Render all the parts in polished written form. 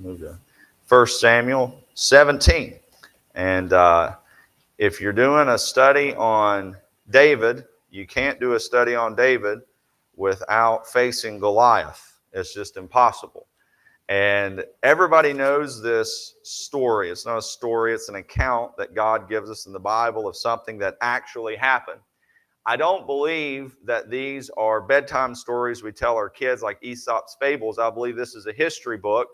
Move to 1 Samuel 17. And if you're doing a study on David, you can't do a study on David without facing Goliath. It's just impossible. And everybody knows this story. It's not a story, it's an account that God gives us in the Bible of something that actually happened. I don't believe that these are bedtime stories we tell our kids like Aesop's fables. I believe this is a history book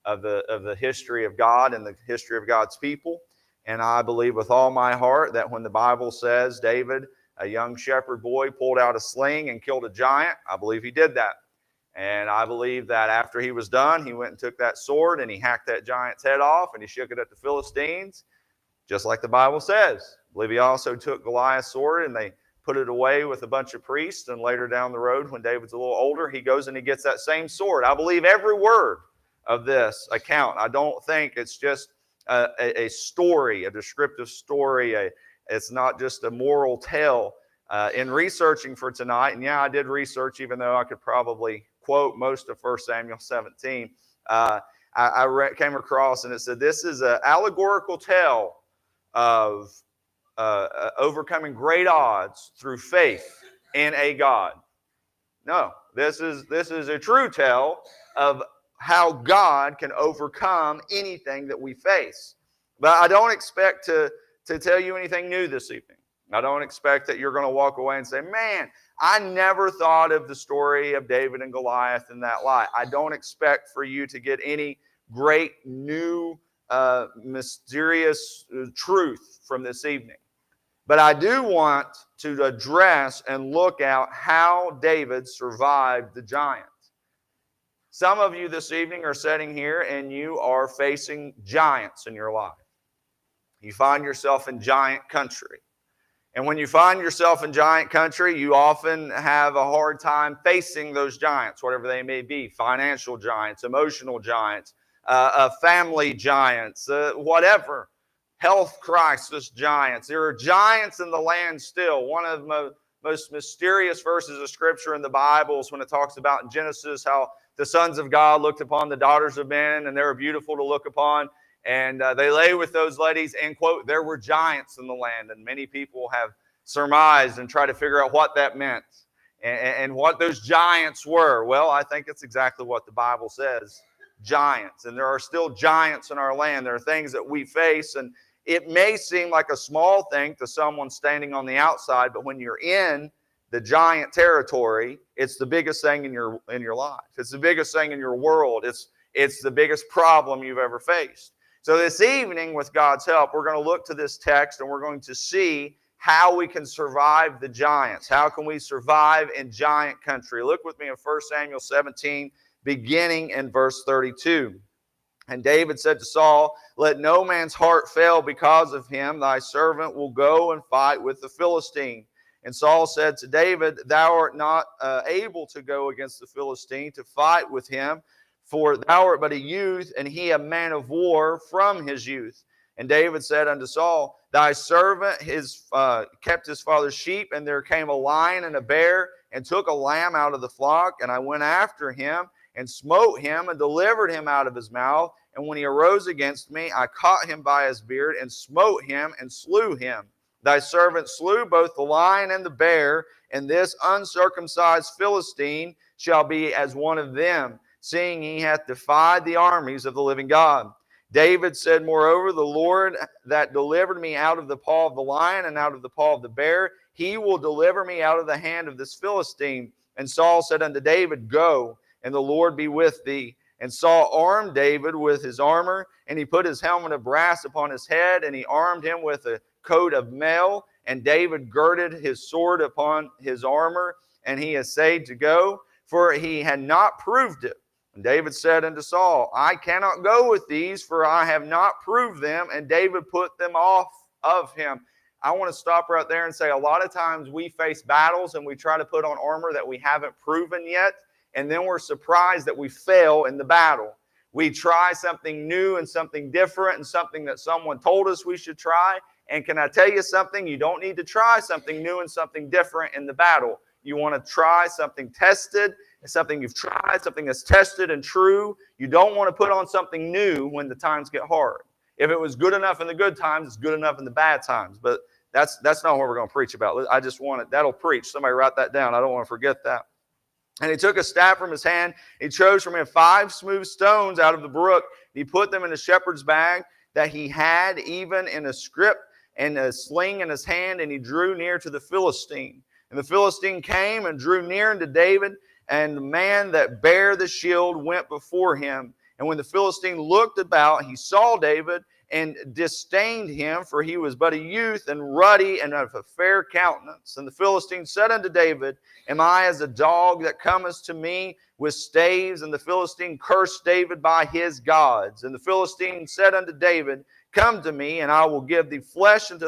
of the history of God and the history of God's people. And I believe with all my heart that when the Bible says David, a young shepherd boy, pulled out a sling and killed a giant, I believe he did that. And I believe that after he was done, he went and took that sword and he hacked that giant's head off and he shook it at the Philistines, just like the Bible says. I believe he also took Goliath's sword and they put it away with a bunch of priests, and later down the road, when David's a little older, he goes and he gets that same sword. I believe every word of this account. I don't think it's just a story, a descriptive story. It's not just a moral tale. In researching for tonight, and yeah, I did research, even though I could probably quote most of 1 Samuel 17, I came across, and it said this is an allegorical tale of overcoming great odds through faith in a God. No, this is a true tale of how God can overcome anything that we face. But I don't expect to tell you anything new this evening. I don't expect that you're going to walk away and say, man, I never thought of the story of David and Goliath in that light. I don't expect for you to get any great new mysterious truth from this evening. But I do want to address and look at how David survived the giant. Some of you this evening are sitting here and you are facing giants in your life. You find yourself in giant country. And when you find yourself in giant country, you often have a hard time facing those giants, whatever they may be, financial giants, emotional giants, family giants, whatever, health crisis giants. There are giants in the land still. One of the most mysterious verses of Scripture in the Bible is when it talks about in Genesis how the sons of God looked upon the daughters of men, and they were beautiful to look upon. And they lay with those ladies, and, quote, there were giants in the land. And many people have surmised and tried to figure out what that meant and what those giants were. Well, I think it's exactly what the Bible says, giants. And there are still giants in our land. There are things that we face, and it may seem like a small thing to someone standing on the outside, but when you're in the giant territory, it's the biggest thing in your life. It's the biggest thing in your world. It's the biggest problem you've ever faced. So this evening, with God's help, we're going to look to this text and we're going to see how we can survive the giants. How can we survive in giant country? Look with me in 1 Samuel 17, beginning in verse 32. And David said to Saul, let no man's heart fail because of him. Thy servant will go and fight with the Philistine. And Saul said to David, thou art not able to go against the Philistine to fight with him, for thou art but a youth, and he a man of war from his youth. And David said unto Saul, thy servant kept his father's sheep, and there came a lion and a bear, and took a lamb out of the flock, and I went after him, and smote him, and delivered him out of his mouth. And when he arose against me, I caught him by his beard, and smote him, and slew him. Thy servant slew both the lion and the bear, and this uncircumcised Philistine shall be as one of them, seeing he hath defied the armies of the living God. David said, moreover, the Lord that delivered me out of the paw of the lion and out of the paw of the bear, he will deliver me out of the hand of this Philistine. And Saul said unto David, go, and the Lord be with thee. And Saul armed David with his armor, and he put his helmet of brass upon his head, and he armed him with a coat of mail. And David girded his sword upon his armor, and he essayed to go, for he had not proved it. And David said unto Saul, I cannot go with these, for I have not proved them. And David put them off of him. I want to stop right there and say a lot of times we face battles and we try to put on armor that we haven't proven yet, and then we're surprised that we fail in the battle. We try something new and something different and something that someone told us we should try. And can I tell you something? You don't need to try something new and something different in the battle. You want to try something tested It's something you've tried, something that's tested and true. You don't want to put on something new when the times get hard. If it was good enough in the good times, it's good enough in the bad times. But that's not what we're going to preach about. I just want it. That'll preach. Somebody write that down. I don't want to forget that. And he took a staff from his hand. He chose from him 5 smooth stones out of the brook. He put them in a shepherd's bag that he had, even in a scrip and a sling in his hand, and he drew near to the Philistine. And the Philistine came and drew near unto David, and the man that bare the shield went before him. And when the Philistine looked about, he saw David and disdained him, for he was but a youth and ruddy and of a fair countenance. And the Philistine said unto David, Am I as a dog that cometh to me with staves? And the Philistine cursed David by his gods. And the Philistine said unto David, Come to me, and I will give thee flesh unto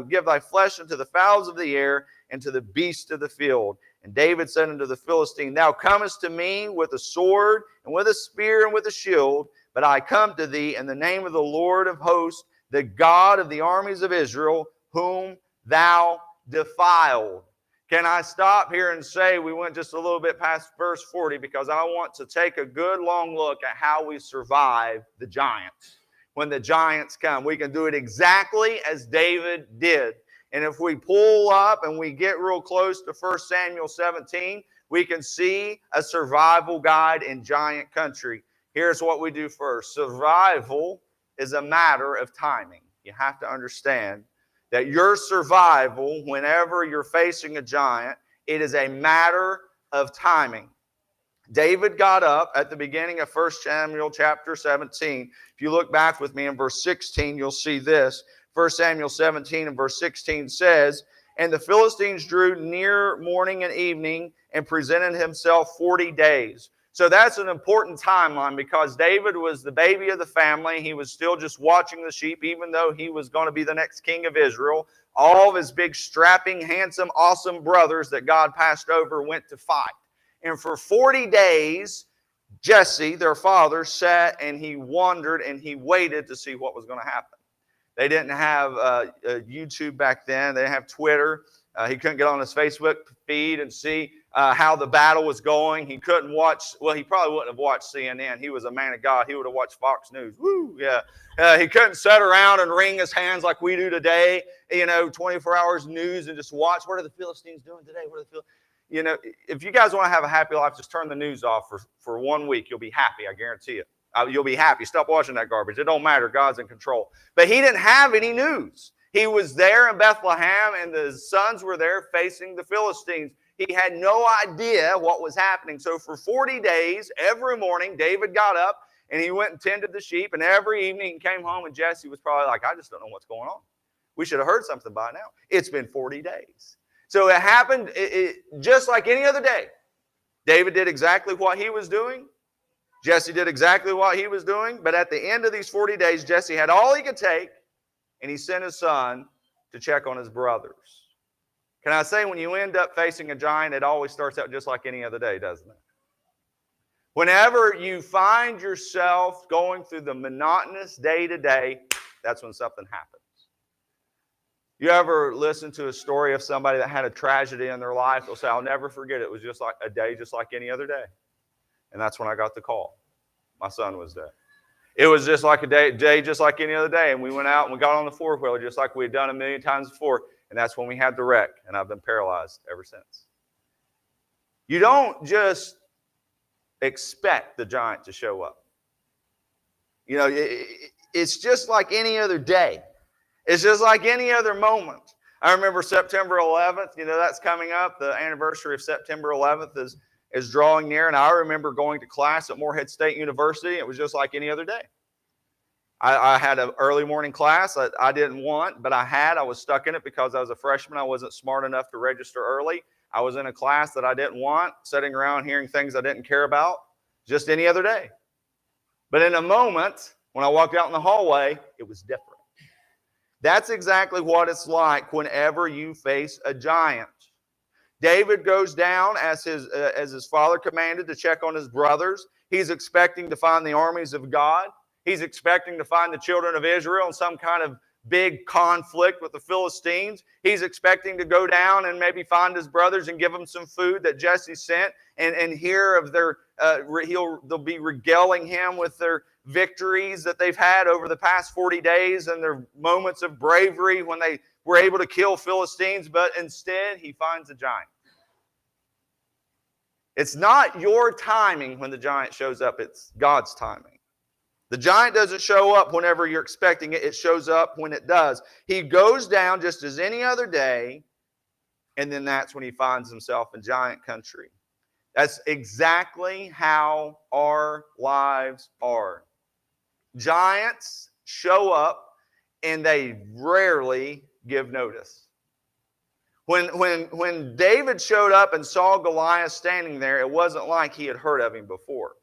give thy flesh unto the fowls of the air and to the beasts of the field. And David said unto the Philistine, Thou comest to me with a sword and with a spear and with a shield, but I come to thee in the name of the Lord of hosts, the God of the armies of Israel, whom thou defiled. Can I stop here and say we went just a little bit past verse 40 because I want to take a good long look at how we survive the giants. When the giants come, we can do it exactly as David did. And if we pull up and we get real close to 1 Samuel 17, we can see a survival guide in giant country. Here's what we do first. Survival is a matter of timing. You have to understand that your survival, whenever you're facing a giant, it is a matter of timing. David got up at the beginning of 1 Samuel chapter 17. If you look back with me in verse 16, you'll see this. 1 Samuel 17 and verse 16 says, And the Philistines drew near morning and evening and presented himself 40 days. So that's an important timeline because David was the baby of the family. He was still just watching the sheep, even though he was going to be the next king of Israel. All of his big, strapping, handsome, awesome brothers that God passed over went to fight. And for 40 days, Jesse, their father, sat and he wondered and he waited to see what was going to happen. They didn't have YouTube back then. They didn't have Twitter. He couldn't get on his Facebook feed and see how the battle was going. He couldn't watch, well, he probably wouldn't have watched CNN. He was a man of God. He would have watched Fox News. Woo, yeah. He couldn't sit around and wring his hands like we do today, 24 hours news and just watch. What are the Philistines doing today? What are the Philistines? If you guys want to have a happy life, just turn the news off for 1 week. You'll be happy, I guarantee it. You'll be happy. Stop watching that garbage. It don't matter. God's in control. But he didn't have any news. He was there in Bethlehem, and the sons were there facing the Philistines. He had no idea what was happening. So for 40 days, every morning, David got up, and he went and tended the sheep. And every evening he came home, and Jesse was probably like, I just don't know what's going on. We should have heard something by now. It's been 40 days. So it happened just like any other day. David did exactly what he was doing. Jesse did exactly what he was doing. But at the end of these 40 days, Jesse had all he could take, and he sent his son to check on his brothers. Can I say, when you end up facing a giant, it always starts out just like any other day, doesn't it? Whenever you find yourself going through the monotonous day-to-day, that's when something happens. You ever listen to a story of somebody that had a tragedy in their life? They'll say, I'll never forget it. It was just like a day just like any other day. And that's when I got the call. My son was dead. It was just like a day just like any other day. And we went out and we got on the four-wheeler just like we had done a million times before. And that's when we had the wreck. And I've been paralyzed ever since. You don't just expect the giant to show up. It's just like any other day. It's just like any other moment. I remember September 11th, that's coming up. The anniversary of September 11th is drawing near. And I remember going to class at Morehead State University. It was just like any other day. I had an early morning class I didn't want, but I was stuck in it because I was a freshman. I wasn't smart enough to register early. I was in a class that I didn't want, sitting around hearing things I didn't care about, just any other day. But in a moment, when I walked out in the hallway, it was different. That's exactly what it's like whenever you face a giant. David goes down as his father commanded to check on his brothers. He's expecting to find the armies of God. He's expecting to find the children of Israel in some kind of big conflict with the Philistines. He's expecting to go down and maybe find his brothers and give them some food that Jesse sent and hear of their, they'll be regaling him with their victories that they've had over the past 40 days and their moments of bravery when they were able to kill Philistines. But instead, he finds a giant. It's not your timing when the giant shows up. It's God's timing. The giant doesn't show up whenever you're expecting it. It shows up when it does. He goes down just as any other day, and then that's when he finds himself in giant country. That's exactly how our lives are. Giants show up, and they rarely give notice. When David showed up and saw Goliath standing there, it wasn't like he had heard of him before.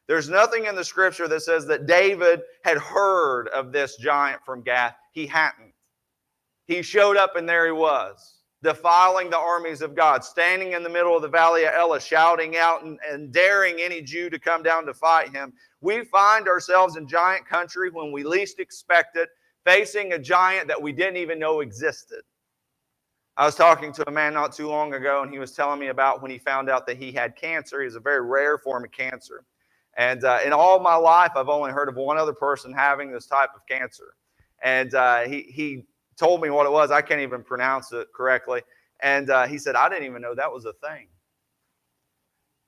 There's nothing in the scripture that says that David had heard of this giant from Gath. He hadn't. He showed up and there he was, defiling the armies of God, standing in the middle of the valley of Elah, shouting out and daring any Jew to come down to fight him. We find ourselves in giant country when we least expect it, facing a giant that we didn't even know existed. I was talking to a man not too long ago, and he was telling me about when he found out that he had cancer. He has a very rare form of cancer. And in all my life, I've only heard of one other person having this type of cancer. And he told me what it was. I can't even pronounce it correctly. And he said, I didn't even know that was a thing.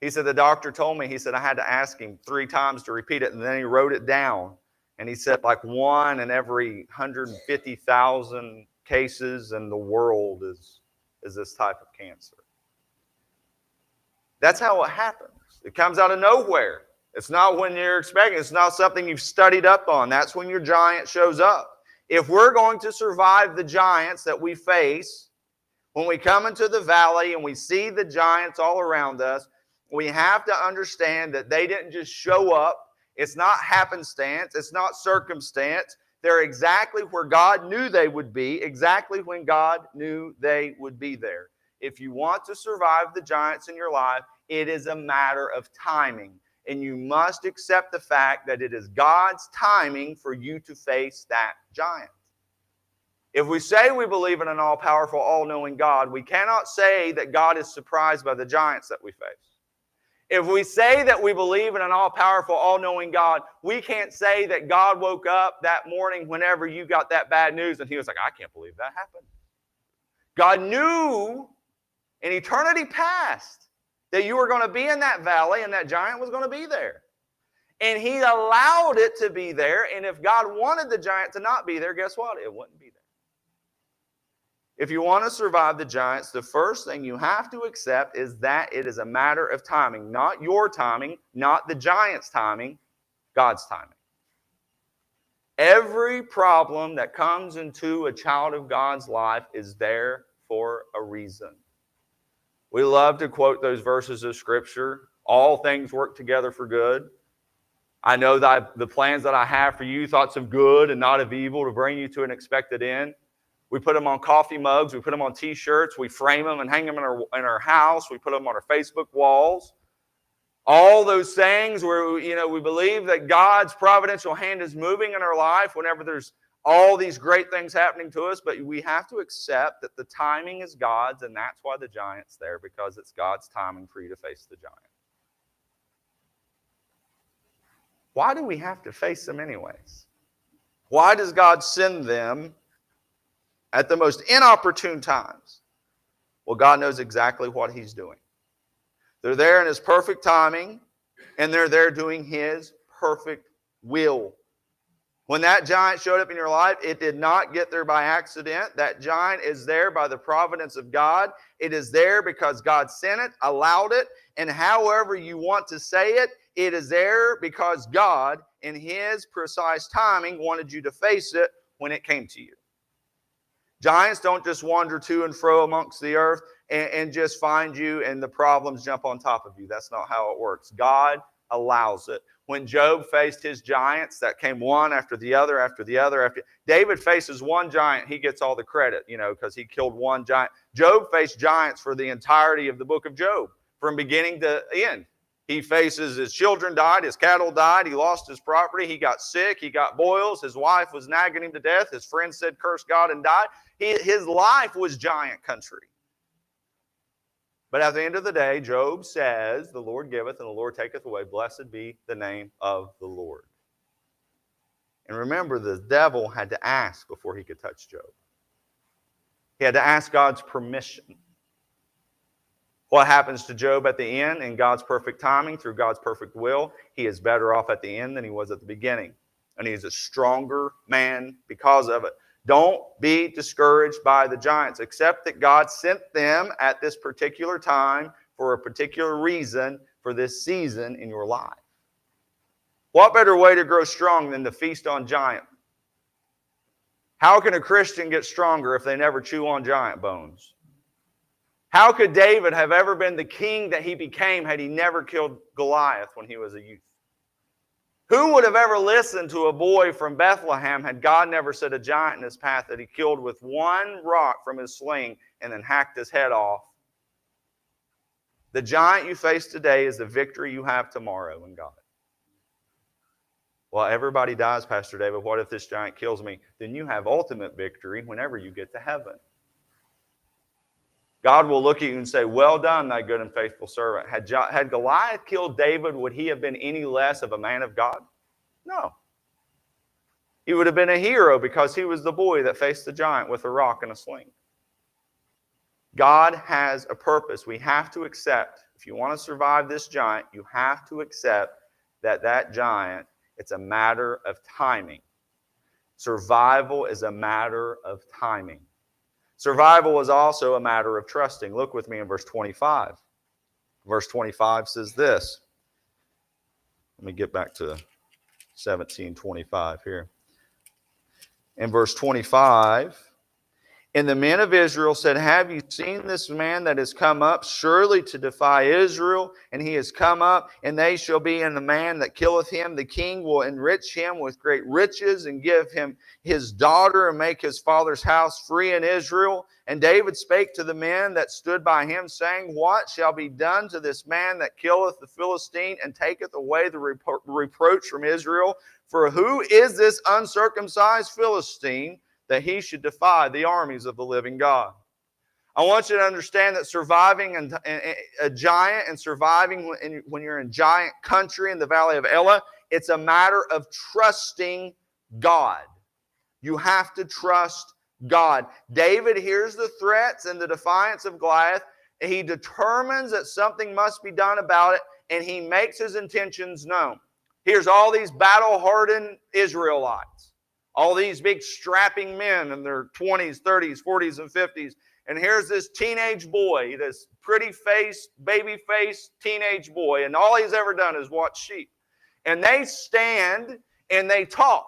He said, the doctor told me, he said, I had to ask him 3 times to repeat it. And then he wrote it down. And he said, like 1 in every 150,000 cases in the world is this type of cancer. That's how it happens. It comes out of nowhere. It's not when you're expecting. It's not something you've studied up on. That's when your giant shows up. If we're going to survive the giants that we face, when we come into the valley and we see the giants all around us, we have to understand that they didn't just show up. It's not happenstance. It's not circumstance. They're exactly where God knew they would be, exactly when God knew they would be there. If you want to survive the giants in your life, it is a matter of timing. And you must accept the fact that it is God's timing for you to face that giant. If we say we believe in an all-powerful, all-knowing God, we cannot say that God is surprised by the giants that we face. If we say that we believe in an all-powerful, all-knowing God, we can't say that God woke up that morning whenever you got that bad news and he was like, I can't believe that happened. God knew in eternity past that you were going to be in that valley and that giant was going to be there. And he allowed it to be there. And if God wanted the giant to not be there, guess what? It wouldn't be there. If you want to survive the giants, the first thing you have to accept is that it is a matter of timing. Not your timing, not the giant's timing, God's timing. Every problem that comes into a child of God's life is there for a reason. We love to quote those verses of Scripture. All things work together for good. I know that the plans that I have for you, thoughts of good and not of evil, to bring you to an expected end. We put them on coffee mugs. We put them on T-shirts. We frame them and hang them in our house. We put them on our Facebook walls. All those things where we believe that God's providential hand is moving in our life whenever there's all these great things happening to us, but we have to accept that the timing is God's, and that's why the giant's there, because it's God's timing for you to face the giant. Why do we have to face them anyways? Why does God send them at the most inopportune times? Well, God knows exactly what He's doing. They're there in His perfect timing, and they're there doing His perfect will. When that giant showed up in your life, it did not get there by accident. That giant is there by the providence of God. It is there because God sent it, allowed it, and however you want to say it, it is there because God, in His precise timing, wanted you to face it when it came to you. Giants don't just wander to and fro amongst the earth and just find you and the problems jump on top of you. That's not how it works. God allows it. When Job faced his giants that came one after the other, after the other, David faces one giant, he gets all the credit, because he killed one giant. Job faced giants for the entirety of the book of Job, from beginning to end. He faces his children died, his cattle died, he lost his property, he got sick, he got boils, his wife was nagging him to death, his friends said curse God and died. His life was giant country. But at the end of the day, Job says, the Lord giveth and the Lord taketh away. Blessed be the name of the Lord. And remember, the devil had to ask before he could touch Job. He had to ask God's permission. What happens to Job at the end? In God's perfect timing, through God's perfect will, he is better off at the end than he was at the beginning. And he's a stronger man because of it. Don't be discouraged by the giants. Accept that God sent them at this particular time for a particular reason for this season in your life. What better way to grow strong than to feast on giant? How can a Christian get stronger if they never chew on giant bones? How could David have ever been the king that he became had he never killed Goliath when he was a youth? Who would have ever listened to a boy from Bethlehem had God never set a giant in his path that he killed with one rock from his sling and then hacked his head off? The giant you face today is the victory you have tomorrow in God. Well, everybody dies, Pastor David. What if this giant kills me? Then you have ultimate victory whenever you get to heaven. God will look at you and say, well done, thy good and faithful servant. Had Goliath killed David, would he have been any less of a man of God? No. He would have been a hero because he was the boy that faced the giant with a rock and a sling. God has a purpose. We have to accept, if you want to survive this giant, you have to accept that giant, it's a matter of timing. Survival is a matter of timing. Survival is also a matter of trusting. Look with me in verse 25. Verse 25 says this. Let me get back to 17:25 here. In verse 25, and the men of Israel said, have you seen this man that has come up surely to defy Israel? And he has come up, and they shall be in the man that killeth him. The king will enrich him with great riches and give him his daughter and make his father's house free in Israel. And David spake to the men that stood by him, saying, what shall be done to this man that killeth the Philistine and taketh away the reproach from Israel? For who is this uncircumcised Philistine that he should defy the armies of the living God? I want you to understand that surviving a giant and surviving when you're in giant country in the valley of Elah, it's a matter of trusting God. You have to trust God. David hears the threats and the defiance of Goliath. He determines that something must be done about it, and he makes his intentions known. Here's all these battle-hardened Israelites. All these big strapping men in their 20s, 30s, 40s, and 50s. And here's this teenage boy, this pretty-faced, baby-faced teenage boy. And all he's ever done is watch sheep. And they stand and they talk.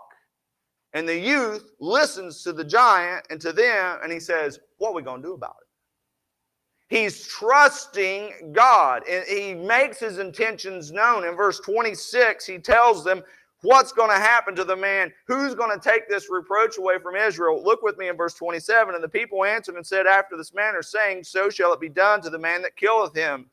And the youth listens to the giant and to them. And he says, what are we going to do about it? He's trusting God. And he makes his intentions known. In verse 26, he tells them, what's going to happen to the man? Who's going to take this reproach away from Israel? Look with me in verse 27. And the people answered and said after this manner, saying, so shall it be done to the man that killeth him.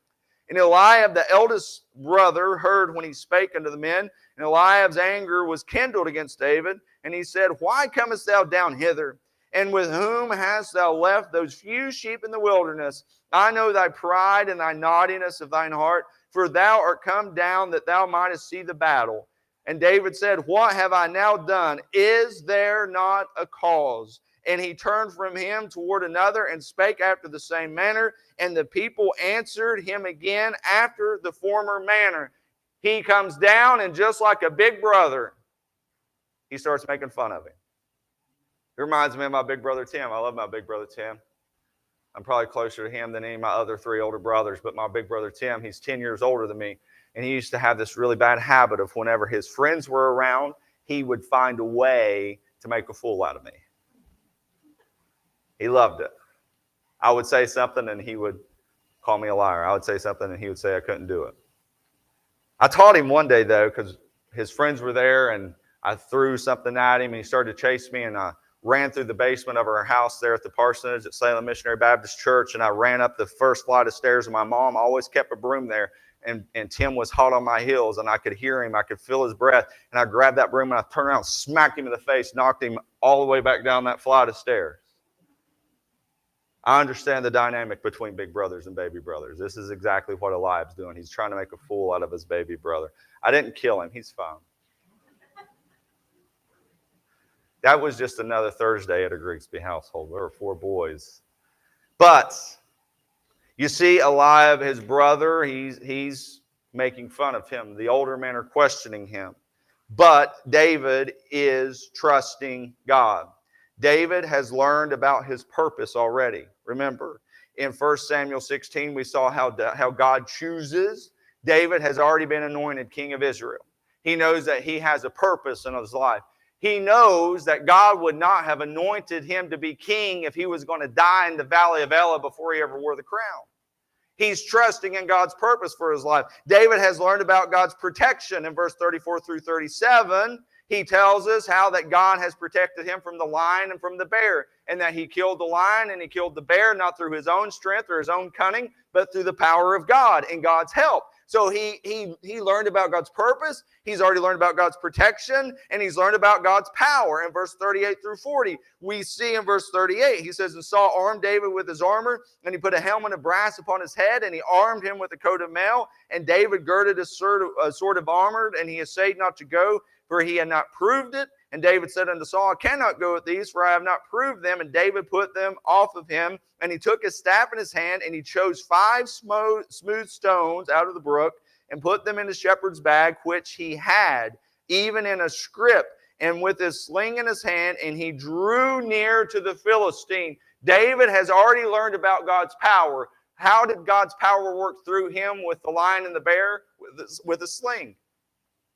And Eliab, the eldest brother, heard when he spake unto the men. And Eliab's anger was kindled against David. And he said, why comest thou down hither? And with whom hast thou left those few sheep in the wilderness? I know thy pride and thy naughtiness of thine heart, for thou art come down that thou mightest see the battle. And David said, what have I now done? Is there not a cause? And he turned from him toward another and spake after the same manner. And the people answered him again after the former manner. He comes down and just like a big brother, he starts making fun of him. It reminds me of my big brother Tim. I love my big brother Tim. I'm probably closer to him than any of my other three older brothers. But my big brother Tim, he's 10 years older than me. And he used to have this really bad habit of whenever his friends were around, he would find a way to make a fool out of me. He loved it. I would say something and he would call me a liar. I would say something and he would say I couldn't do it. I taught him one day, though, because his friends were there and I threw something at him and he started to chase me, and I ran through the basement of our house there at the parsonage at Salem Missionary Baptist Church, and I ran up the first flight of stairs, and my mom always kept a broom there. and Tim was hot on my heels, and I could hear him. I could feel his breath. And I grabbed that broom, and I turned around, smacked him in the face, knocked him all the way back down that flight of stairs. I understand the dynamic between big brothers and baby brothers. This is exactly what Eliab's doing. He's trying to make a fool out of his baby brother. I didn't kill him. He's fine. That was just another Thursday at a Grigsby household. There were 4 boys. But you see Eliab, his brother, he's making fun of him. The older men are questioning him. But David is trusting God. David has learned about his purpose already. Remember, in 1 Samuel 16, we saw how God chooses. David has already been anointed king of Israel. He knows that he has a purpose in his life. He knows that God would not have anointed him to be king if he was going to die in the valley of Elah before he ever wore the crown. He's trusting in God's purpose for his life. David has learned about God's protection in verse 34 through 37. He tells us how that God has protected him from the lion and from the bear, and that he killed the lion and he killed the bear not through his own strength or his own cunning, but through the power of God and God's help. So he learned about God's purpose. He's already learned about God's protection, and he's learned about God's power. In verse 38 through 40, we see in verse 38, he says, "And Saul armed David with his armor, and he put a helmet of brass upon his head, and he armed him with a coat of mail. And David girded a sword of armor, and he essayed not to go, for he had not proved it. And David said unto Saul, I cannot go with these, for I have not proved them. And David put them off of him. And he took his staff in his hand, and he chose 5 smooth stones out of the brook, and put them in the shepherd's bag, which he had, even in a scrip, and with his sling in his hand, and he drew near to the Philistine." David has already learned about God's power. How did God's power work through him with the lion and the bear? With a sling.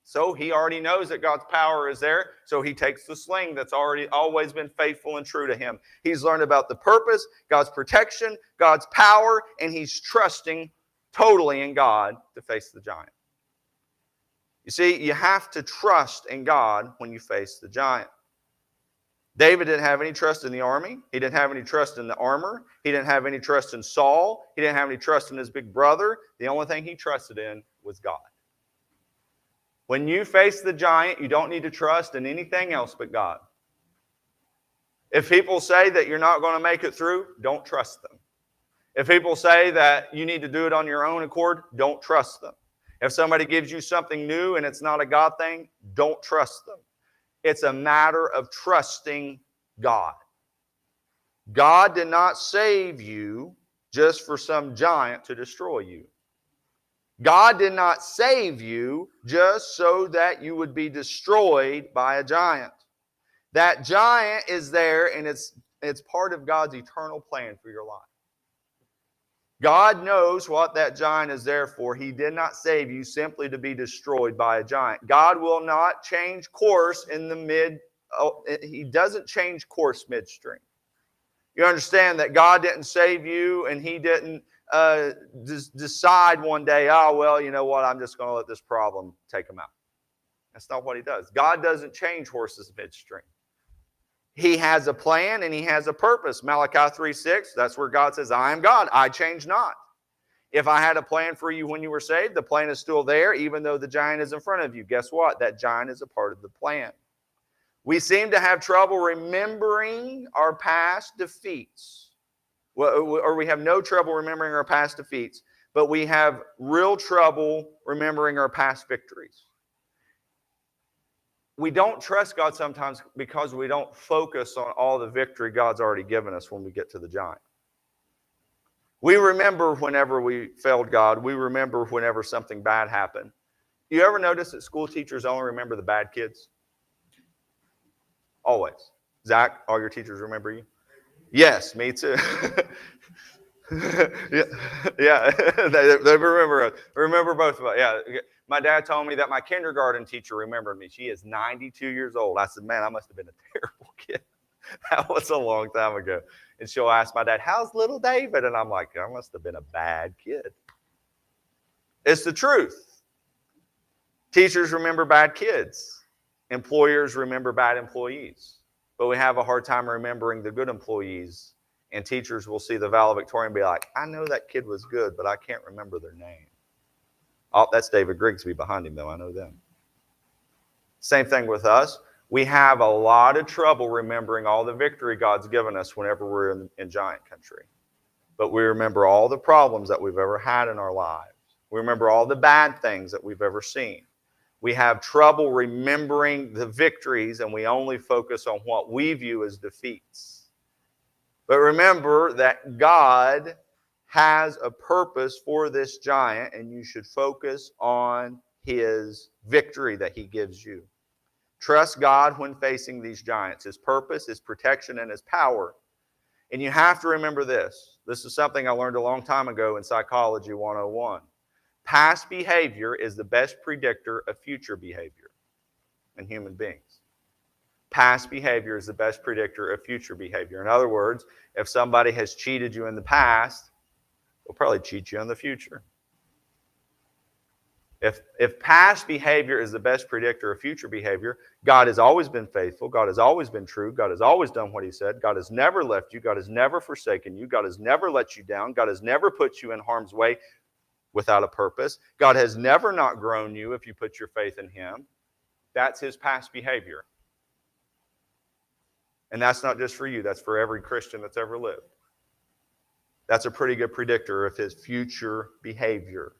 So he already knows that God's power is there, so he takes the sling that's always been faithful and true to him. He's learned about the purpose, God's protection, God's power, and he's trusting totally in God to face the giant. You see, you have to trust in God when you face the giant. David didn't have any trust in the army. He didn't have any trust in the armor. He didn't have any trust in Saul. He didn't have any trust in his big brother. The only thing he trusted in was God. When you face the giant, you don't need to trust in anything else but God. If people say that you're not going to make it through, don't trust them. If people say that you need to do it on your own accord, don't trust them. If somebody gives you something new and it's not a God thing, don't trust them. It's a matter of trusting God. God did not save you just for some giant to destroy you. God did not save you just so that you would be destroyed by a giant. That giant is there, and it's part of God's eternal plan for your life. God knows what that giant is there for. He did not save you simply to be destroyed by a giant. God will not change course in the He doesn't change course midstream. You understand that God didn't save you, and He didn't decide one day, oh, well, you know what, I'm just going to let this problem take him out. That's not what He does. God doesn't change horses midstream. He has a plan and He has a purpose. Malachi 3:6, that's where God says, I am God, I change not. If I had a plan for you when you were saved, the plan is still there, even though the giant is in front of you. Guess what? That giant is a part of the plan. We seem to have trouble remembering our past defeats. Or we have no trouble remembering our past defeats, but we have real trouble remembering our past victories. We don't trust God sometimes because we don't focus on all the victory God's already given us when we get to the giant. We remember whenever we failed God. We remember whenever something bad happened. You ever notice that school teachers only remember the bad kids? Always. Zach, all your teachers remember you? Yes, me too. yeah. They remember both of us. Yeah. My dad told me that my kindergarten teacher remembered me. She is 92 years old. I said, man, I must have been a terrible kid. That was a long time ago. And she'll ask my dad, how's little David? And I'm like, I must have been a bad kid. It's the truth. Teachers remember bad kids. Employers remember bad employees. But we have a hard time remembering the good employees. And teachers will see the valedictorian and be like, I know that kid was good, but I can't remember their name. Oh, that's David Grigsby behind him, though. I know them. Same thing with us. We have a lot of trouble remembering all the victory God's given us whenever we're in giant country. But we remember all the problems that we've ever had in our lives. We remember all the bad things that we've ever seen. We have trouble remembering the victories, and we only focus on what we view as defeats. But remember that God has a purpose for this giant, and you should focus on His victory that He gives you. Trust God when facing these giants, His purpose, His protection, and His power. And you have to remember this. This is something I learned a long time ago in Psychology 101. Past behavior is the best predictor of future behavior in human beings. Past behavior is the best predictor of future behavior. In other words, if somebody has cheated you in the past, they'll probably cheat you in the future. If past behavior is the best predictor of future behavior, God has always been faithful. God has always been true. God has always done what He said. God has never left you. God has never forsaken you. God has never let you down. God has never put you in harm's way without a purpose. God has never not grown you if you put your faith in Him. That's His past behavior. And that's not just for you. That's for every Christian that's ever lived. That's a pretty good predictor of His future behavior.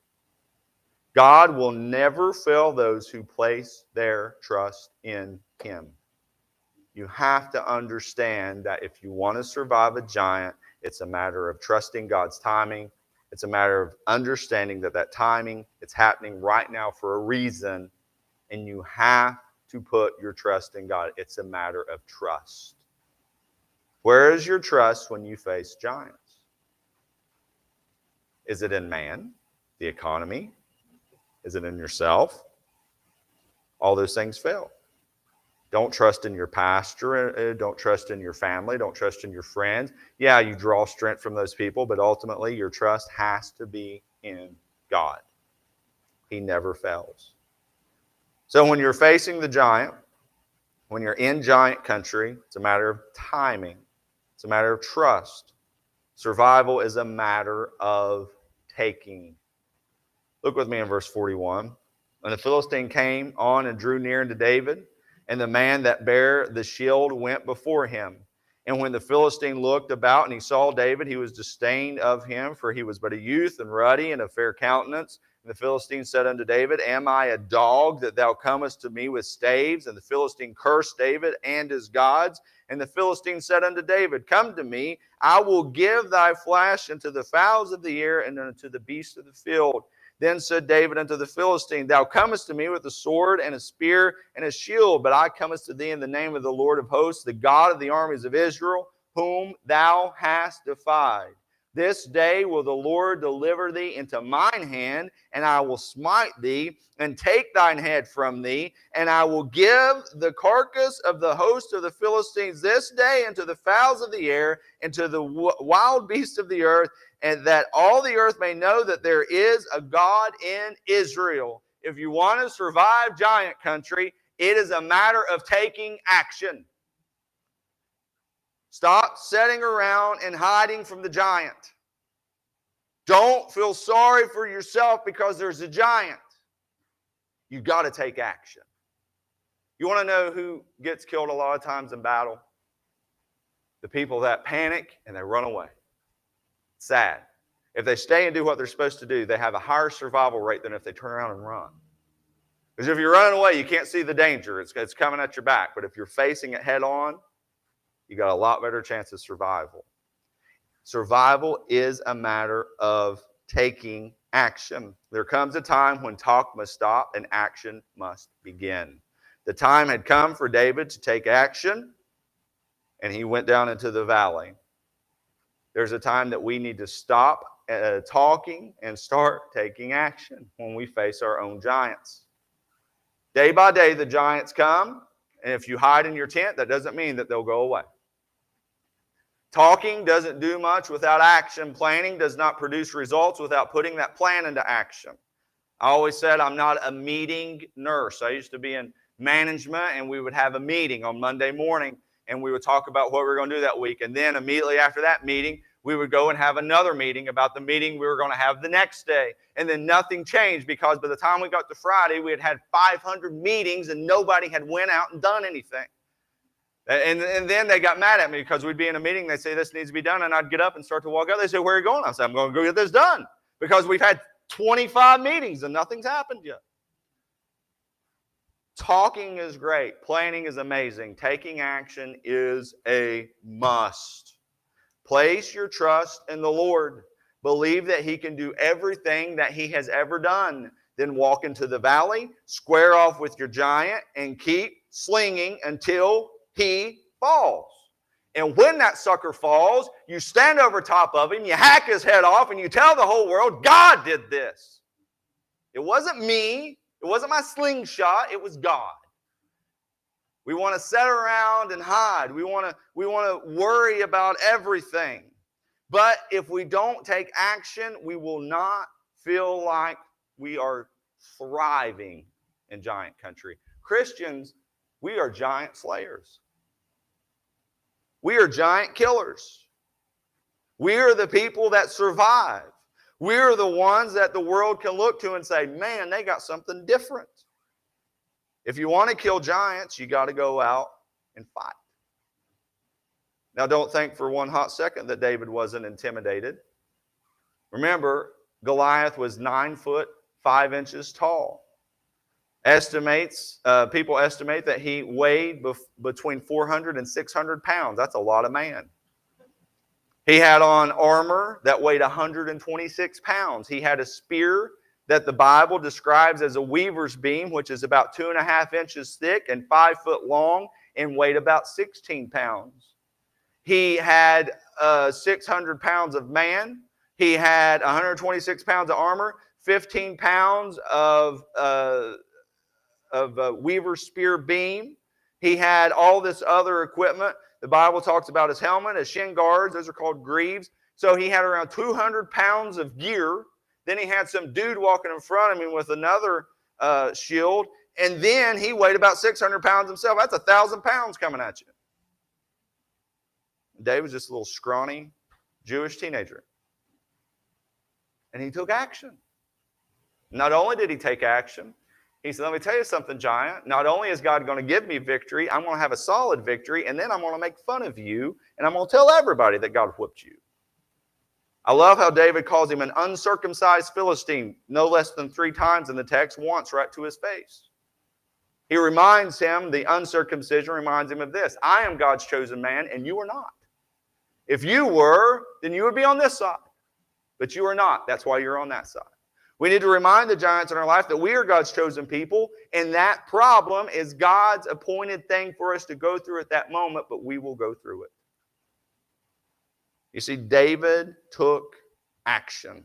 God will never fail those who place their trust in Him. You have to understand that if you want to survive a giant, it's a matter of trusting God's timing. It's a matter of understanding that timing, it's happening right now for a reason, and you have to put your trust in God. It's a matter of trust. Where is your trust when you face giants? Is it in man, the economy? Is it in yourself? All those things fail. Don't trust in your pastor. Don't trust in your family. Don't trust in your friends. Yeah, you draw strength from those people, but ultimately your trust has to be in God. He never fails. So when you're facing the giant, when you're in giant country, it's a matter of timing. It's a matter of trust. Survival is a matter of taking. Look with me in verse 41. And the Philistine came on and drew near unto David, and the man that bare the shield went before him. And when the Philistine looked about and he saw David, he was disdained of him, for he was but a youth and ruddy and of fair countenance. And the Philistine said unto David, Am I a dog that thou comest to me with staves? And the Philistine cursed David and his gods. And the Philistine said unto David, Come to me, I will give thy flesh unto the fowls of the air and unto the beasts of the field. Then said David unto the Philistine, Thou comest to me with a sword and a spear and a shield, but I comest to thee in the name of the Lord of hosts, the God of the armies of Israel, whom thou hast defied. This day will the Lord deliver thee into mine hand, and I will smite thee, and take thine head from thee, and I will give the carcass of the host of the Philistines this day unto the fowls of the air, and to the wild beasts of the earth, and that all the earth may know that there is a God in Israel. If you want to survive giant country, it is a matter of taking action. Stop sitting around and hiding from the giant. Don't feel sorry for yourself because there's a giant. You've got to take action. You want to know who gets killed a lot of times in battle? The people that panic and they run away. Sad. If they stay and do what they're supposed to do, they have a higher survival rate than if they turn around and run. Because if you're running away, you can't see the danger. It's coming at your back. But if you're facing it head on, you got a lot better chance of survival. Survival is a matter of taking action. There comes a time when talk must stop and action must begin. The time had come for David to take action, and he went down into the valley. There's a time that we need to stop talking and start taking action when we face our own giants. Day by day, the giants come, and if you hide in your tent, that doesn't mean that they'll go away. Talking doesn't do much without action. Planning does not produce results without putting that plan into action. I always said I'm not a meeting nurse. I used to be in management, and we would have a meeting on Monday morning, and we would talk about what we were going to do that week. And then immediately after that meeting, We would go and have another meeting about the meeting we were going to have the next day. And then nothing changed because by the time we got to Friday, we had had 500 meetings and nobody had went out and done anything. And then they got mad at me because we'd be in a meeting. They'd say, this needs to be done. And I'd get up and start to walk out. They say, where are you going? I said, I'm going to go get this done because we've had 25 meetings and nothing's happened yet. Talking is great. Planning is amazing. Taking action is a must. Place your trust in the Lord. Believe that He can do everything that He has ever done. Then walk into the valley, square off with your giant, and keep slinging until he falls. And when that sucker falls, you stand over top of him, you hack his head off, and you tell the whole world, God did this. It wasn't me. It wasn't my slingshot. It was God. We want to sit around and hide. We want to worry about everything. But if we don't take action, we will not feel like we are thriving in giant country. Christians, we are giant slayers. We are giant killers. We are the people that survive. We are the ones that the world can look to and say, man, they got something different. If you want to kill giants, you got to go out and fight. Now, don't think for one hot second that David wasn't intimidated. Remember, Goliath was 9 foot 5 inches tall. People estimate that he weighed between 400 and 600 pounds. That's a lot of man. He had on armor that weighed 126 pounds. He had a spear that the Bible describes as a weaver's beam, which is about 2.5 inches thick and 5 foot long and weighed about 16 pounds. He had 600 pounds of man. He had 126 pounds of armor, 15 pounds of weaver's spear beam. He had all this other equipment. The Bible talks about his helmet, his shin guards. Those are called greaves. So he had around 200 pounds of gear. Then he had some dude walking in front of him with another shield. And then he weighed about 600 pounds himself. That's 1,000 pounds coming at you. David was just a little scrawny Jewish teenager. And he took action. Not only did he take action, he said, let me tell you something, giant. Not only is God going to give me victory, I'm going to have a solid victory, and then I'm going to make fun of you, and I'm going to tell everybody that God whipped you. I love how David calls him an uncircumcised Philistine, no less than 3 times in the text, once right to his face. He reminds him, the uncircumcision reminds him of this. I am God's chosen man, and you are not. If you were, then you would be on this side. But you are not. That's why you're on that side. We need to remind the giants in our life that we are God's chosen people, and that problem is God's appointed thing for us to go through at that moment, but we will go through it. You see, David took action.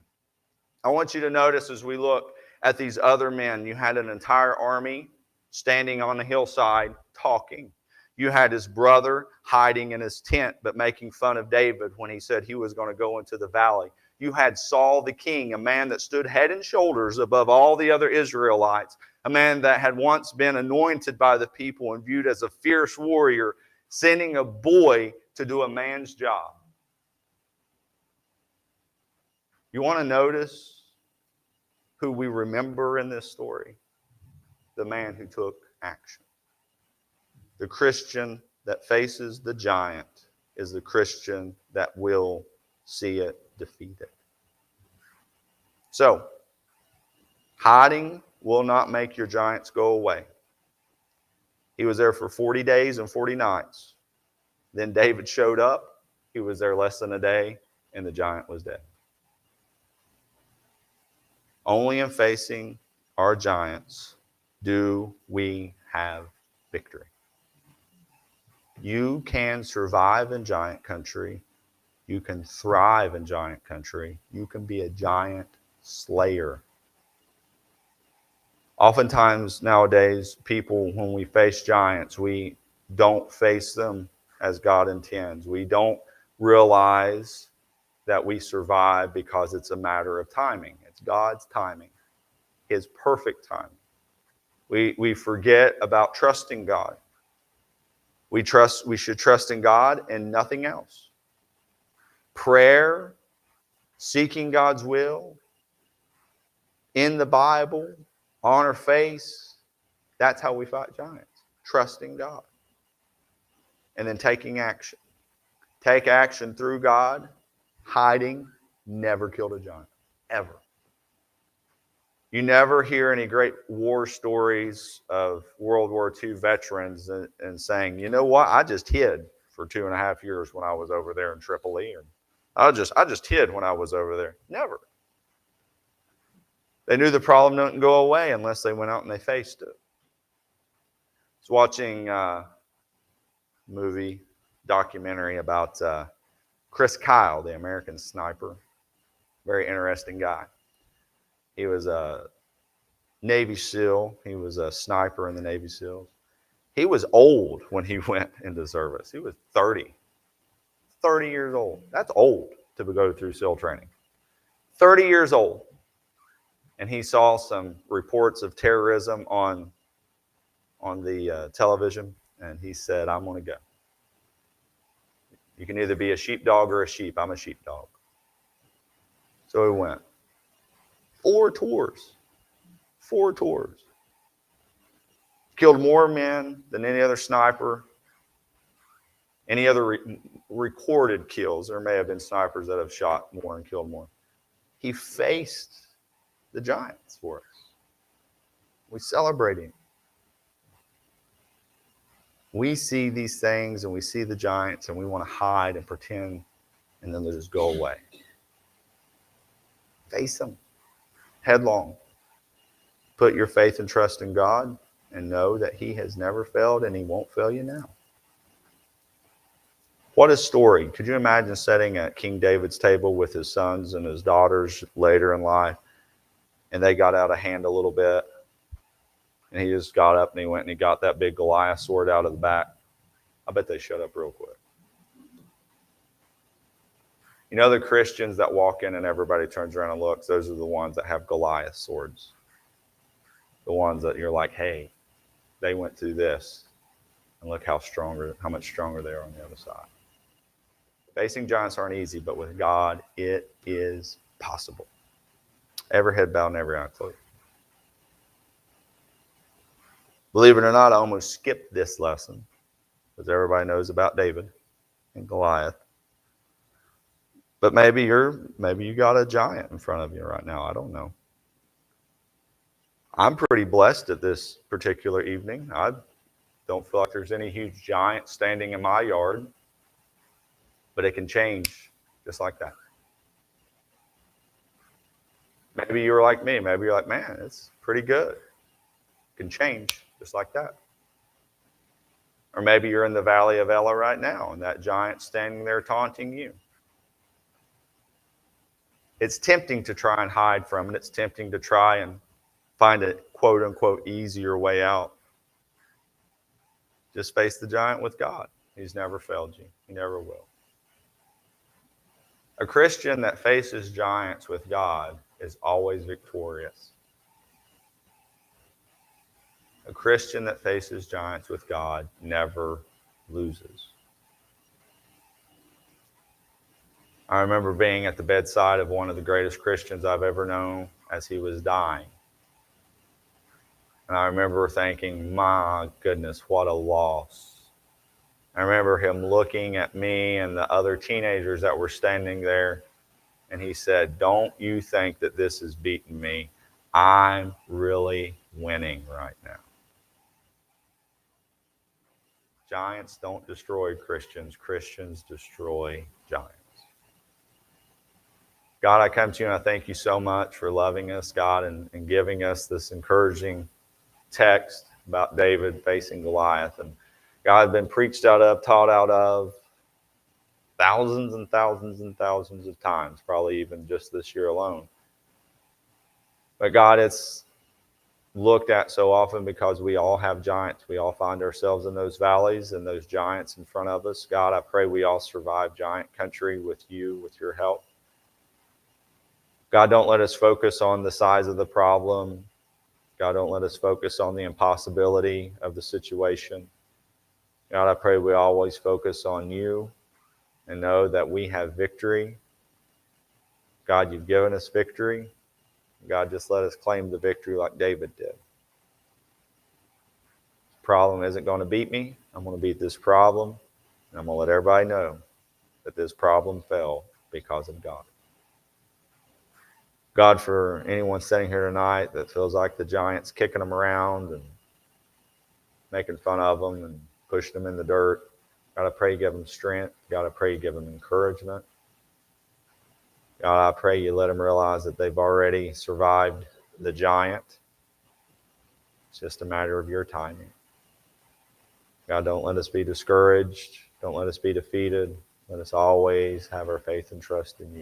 I want you to notice as we look at these other men, you had an entire army standing on the hillside talking. You had his brother hiding in his tent, but making fun of David when he said he was going to go into the valley. You had Saul the king, a man that stood head and shoulders above all the other Israelites, a man that had once been anointed by the people and viewed as a fierce warrior, sending a boy to do a man's job. You want to notice who we remember in this story? The man who took action. The Christian that faces the giant is the Christian that will see it defeated. So, hiding will not make your giants go away. He was there for 40 days and 40 nights. Then David showed up. He was there less than a day, and the giant was dead. Only in facing our giants do we have victory. You can survive in giant country. You can thrive in giant country. You can be a giant slayer. Oftentimes nowadays, people, when we face giants, we don't face them as God intends. We don't realize that we survive because it's a matter of timing. It's God's timing, His perfect timing. We forget about trusting God. We should trust in God and nothing else. prayer, seeking God's will, in the Bible, on our face. That's how we fight giants. Trusting God. And then taking action. Take action through God. Hiding never killed a giant. Ever. You never hear any great war stories of World War II veterans and saying, you know what, I just hid for 2.5 years when I was over there in Tripoli. And I just hid when I was over there. Never. They knew the problem didn't go away unless they went out and they faced it. I was watching a movie, documentary about Chris Kyle, the American sniper. Very interesting guy. He was a Navy SEAL. He was a sniper in the Navy SEALs. He was old when he went into service. He was 30 years old. That's old to go through SEAL training. 30 years old. And he saw some reports of terrorism on the television, and he said, I'm going to go. You can either be a sheepdog or a sheep. I'm a sheepdog. So he went. 4 tours. 4 tours. Killed more men than any other sniper, any other recorded kills. There may have been snipers that have shot more and killed more. He faced the giants for us. We celebrate him. We see these things and we see the giants and we want to hide and pretend and then they just go away. Face them headlong. Put your faith and trust in God and know that He has never failed and He won't fail you now. What a story. Could you imagine sitting at King David's table with his sons and his daughters later in life and they got out of hand a little bit and he just got up and he went and he got that big Goliath sword out of the back? I bet they shut up real quick. You know the Christians that walk in and everybody turns around and looks, those are the ones that have Goliath swords. The ones that you're like, hey, they went through this. And look how much stronger they are on the other side. Facing giants aren't easy, but with God, it is possible. Every head bowed and every eye closed. Believe it or not, I almost skipped this lesson because everybody knows about David and Goliath. But maybe you got a giant in front of you right now. I don't know. I'm pretty blessed at this particular evening. I don't feel like there's any huge giant standing in my yard, but it can change just like that. Maybe you were like me. Maybe you're like, man, it's pretty good. It can change just like that. Or maybe you're in the valley of Elah right now, and that giant's standing there taunting you. It's tempting to try and hide from it. It's tempting to try and find a quote-unquote easier way out. Just face the giant with God. He's never failed you. He never will. A Christian that faces giants with God is always victorious. A Christian that faces giants with God never loses. I remember being at the bedside of one of the greatest Christians I've ever known as he was dying. And I remember thinking, my goodness, what a loss. I remember him looking at me and the other teenagers that were standing there, and he said, don't you think that this is beating me? I'm really winning right now. Giants don't destroy Christians. Christians destroy giants. God, I come to you and I thank you so much for loving us, God, and giving us this encouraging text about David facing Goliath. And God, been preached out of, taught out of thousands and thousands and thousands of times, probably even just this year alone. But God, it's looked at so often because we all have giants. We all find ourselves in those valleys and those giants in front of us. God, I pray we all survive giant country with you, with your help. God, don't let us focus on the size of the problem. God, don't let us focus on the impossibility of the situation. God, I pray we always focus on you and know that we have victory. God, you've given us victory. God, just let us claim the victory like David did. This problem isn't going to beat me. I'm going to beat this problem, and I'm going to let everybody know that this problem fell because of God. God, for anyone sitting here tonight that feels like the giant's kicking them around and making fun of them and pushing them in the dirt, God, I pray you give them strength. God, I pray you give them encouragement. God, I pray you let them realize that they've already survived the giant. It's just a matter of your timing. God, don't let us be discouraged. Don't let us be defeated. Let us always have our faith and trust in you.